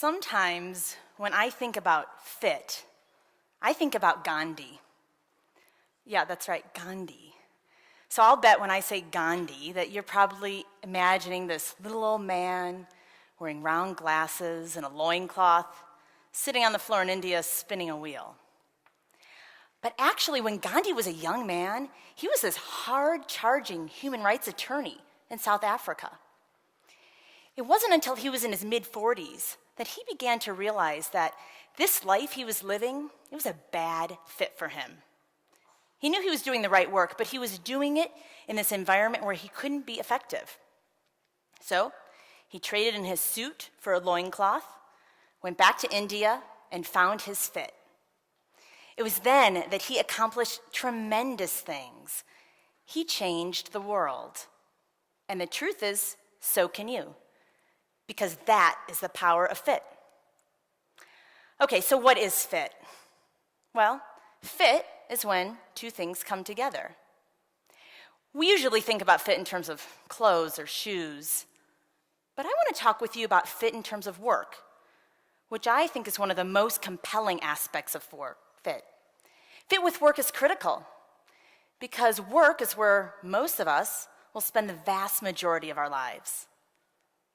Sometimes when I think about fit, I think about Gandhi. Yeah, that's right, Gandhi. So I'll bet when I say Gandhi that you're probably imagining this little old man wearing round glasses and a loincloth, sitting on the floor in India spinning a wheel. But actually, when Gandhi was a young man, he was this hard-charging human rights attorney in South Africa. It wasn't until he was in his mid-40s that he began to realize that this life he was living, it was a bad fit for him. He knew he was doing the right work, but he was doing it in this environment where he couldn't be effective. So he traded in his suit for a loincloth, went back to India, and found his fit. It was then that he accomplished tremendous things. He changed the world. And the truth is, so can you, because that is the power of fit. Okay, so what is fit? Well, fit is when two things come together. We usually think about fit in terms of clothes or shoes, but I want to talk with you about fit in terms of work, which I think is one of the most compelling aspects of fit. Fit with work is critical because work is where most of us will spend the vast majority of our lives.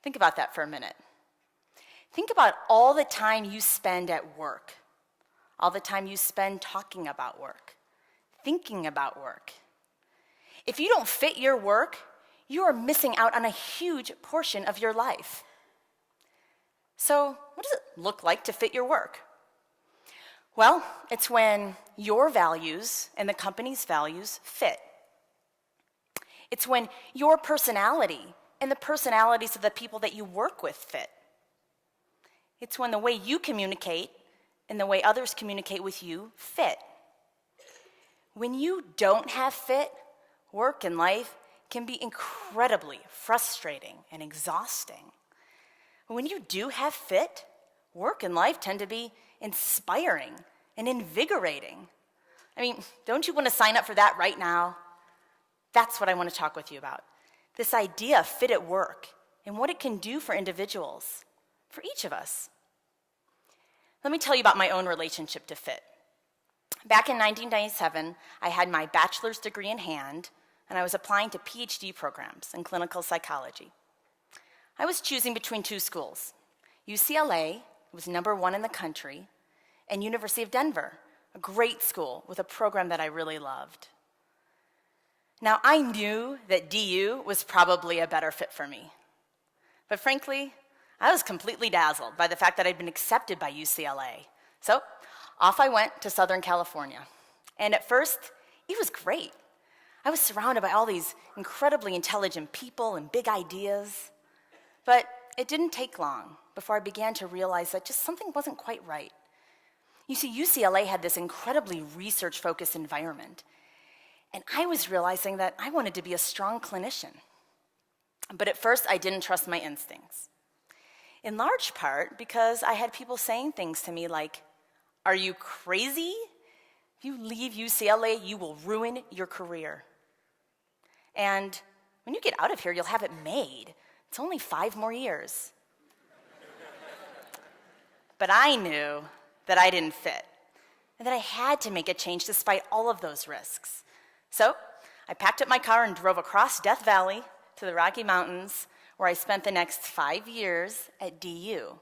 Think about that for a minute. Think about all the time you spend at work, all the time you spend talking about work, thinking about work. If you don't fit your work, you are missing out on a huge portion of your life. So, what does it look like to fit your work? Well, it's when your values and the company's values fit. It's when your personality and the personalities of the people that you work with fit. It's when the way you communicate and the way others communicate with you fit. When you don't have fit, work and life can be incredibly frustrating and exhausting. When you do have fit, work and life tend to be inspiring and invigorating. I mean, don't you want to sign up for that right now? That's what I want to talk with you about. This idea of fit at work and what it can do for individuals, for each of us. Let me tell you about my own relationship to fit. Back in 1997, I had my bachelor's degree in hand, and I was applying to PhD programs in clinical psychology. I was choosing between two schools. UCLA was #1 in the country, and University of Denver, a great school with a program that I really loved. Now, I knew that DU was probably a better fit for me. But frankly, I was completely dazzled by the fact that I'd been accepted by UCLA. So off I went to Southern California. And at first, it was great. I was surrounded by all these incredibly intelligent people and big ideas. But it didn't take long before I began to realize that just something wasn't quite right. You see, UCLA had this incredibly research-focused environment. And I was realizing that I wanted to be a strong clinician. But at first, I didn't trust my instincts. In large part because I had people saying things to me like, "Are you crazy? If you leave UCLA, you will ruin your career. And when you get out of here, you'll have it made. It's only 5 more years." But I knew that I didn't fit and that I had to make a change despite all of those risks. So I packed up my car and drove across Death Valley to the Rocky Mountains, where I spent the next 5 years at DU.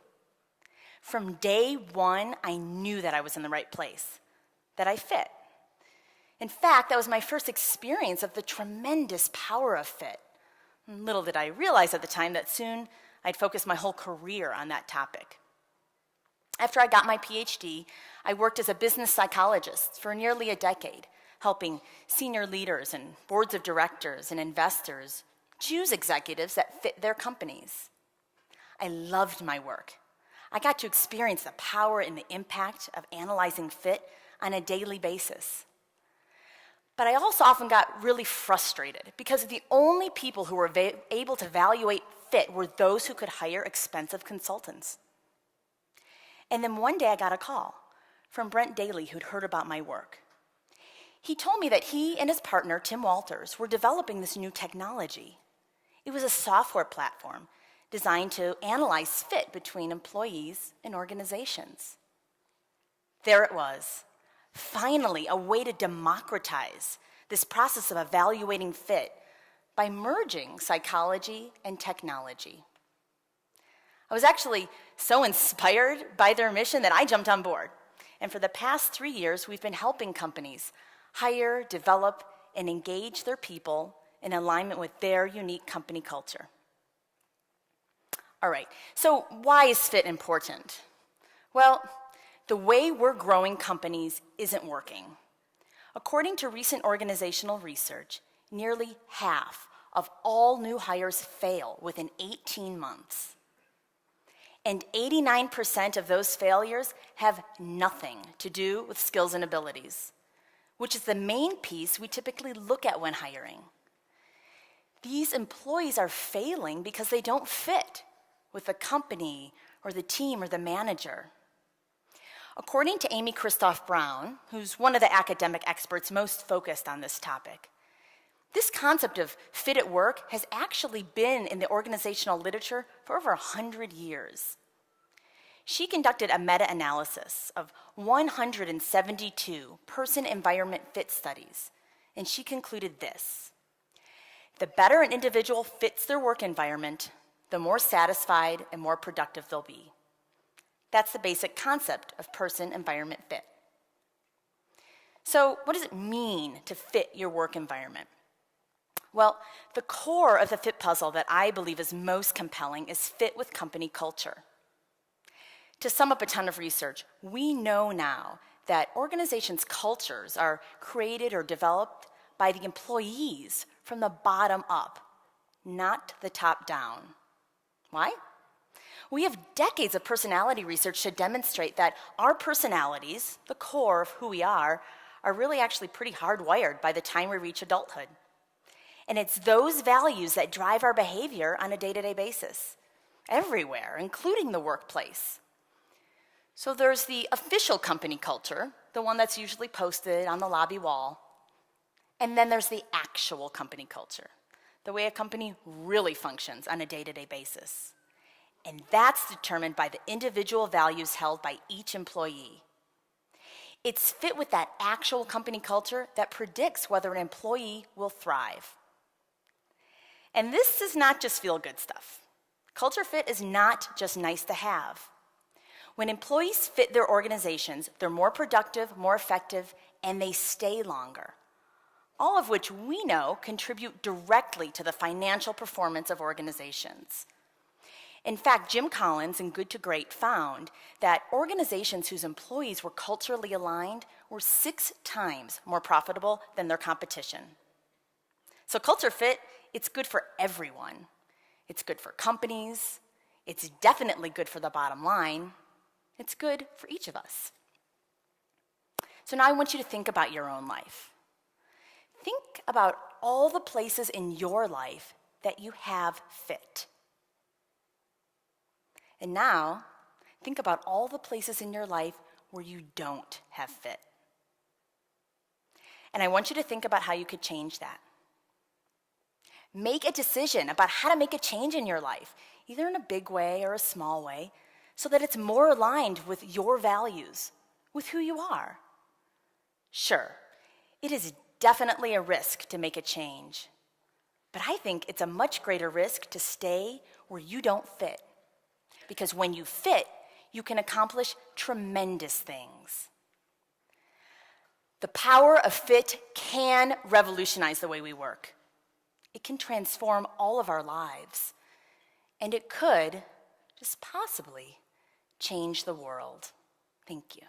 From day one, I knew that I was in the right place, that I fit. In fact, that was my first experience of the tremendous power of fit. Little did I realize at the time that soon I'd focus my whole career on that topic. After I got my PhD, I worked as a business psychologist for nearly a decade, helping senior leaders and boards of directors and investors choose executives that fit their companies. I loved my work. I got to experience the power and the impact of analyzing fit on a daily basis. But I also often got really frustrated because the only people who were able to evaluate fit were those who could hire expensive consultants. And then one day I got a call from Brent Daly, who'd heard about my work. He told me that he and his partner, Tim Walters, were developing this new technology. It was a software platform designed to analyze fit between employees and organizations. There it was, finally a way to democratize this process of evaluating fit by merging psychology and technology. I was actually so inspired by their mission that I jumped on board. And for the past 3 years, we've been helping companies hire, develop, and engage their people in alignment with their unique company culture. All right, so why is fit important? Well, the way we're growing companies isn't working. According to recent organizational research, nearly half of all new hires fail within 18 months. And 89% of those failures have nothing to do with skills and abilities, which is the main piece we typically look at when hiring. These employees are failing because they don't fit with the company or the team or the manager. According to Amy Christoph Brown, who's one of the academic experts most focused on this topic, this concept of fit at work has actually been in the organizational literature for over 100 years. She conducted a meta-analysis of 172 person-environment fit studies, and she concluded this: the better an individual fits their work environment, the more satisfied and more productive they'll be. That's the basic concept of person-environment fit. So what does it mean to fit your work environment? Well, the core of the fit puzzle that I believe is most compelling is fit with company culture. To sum up a ton of research, we know now that organizations' cultures are created or developed by the employees from the bottom up, not the top down. Why? We have decades of personality research to demonstrate that our personalities, the core of who we are really actually pretty hardwired by the time we reach adulthood. And it's those values that drive our behavior on a day-to-day basis, everywhere, including the workplace. So there's the official company culture, the one that's usually posted on the lobby wall. And then there's the actual company culture, the way a company really functions on a day-to-day basis. And that's determined by the individual values held by each employee. It's fit with that actual company culture that predicts whether an employee will thrive. And this is not just feel-good stuff. Culture fit is not just nice to have. When employees fit their organizations, they're more productive, more effective, and they stay longer, all of which we know contribute directly to the financial performance of organizations. In fact, Jim Collins in Good to Great found that organizations whose employees were culturally aligned were 6 times more profitable than their competition. So culture fit, it's good for everyone. It's good for companies. It's definitely good for the bottom line. It's good for each of us. So now I want you to think about your own life. Think about all the places in your life that you have fit. And now, think about all the places in your life where you don't have fit. And I want you to think about how you could change that. Make a decision about how to make a change in your life, either in a big way or a small way, so that it's more aligned with your values, with who you are. Sure, it is definitely a risk to make a change, but I think it's a much greater risk to stay where you don't fit. Because when you fit, you can accomplish tremendous things. The power of fit can revolutionize the way we work. It can transform all of our lives. And it could, just possibly, change the world. Thank you.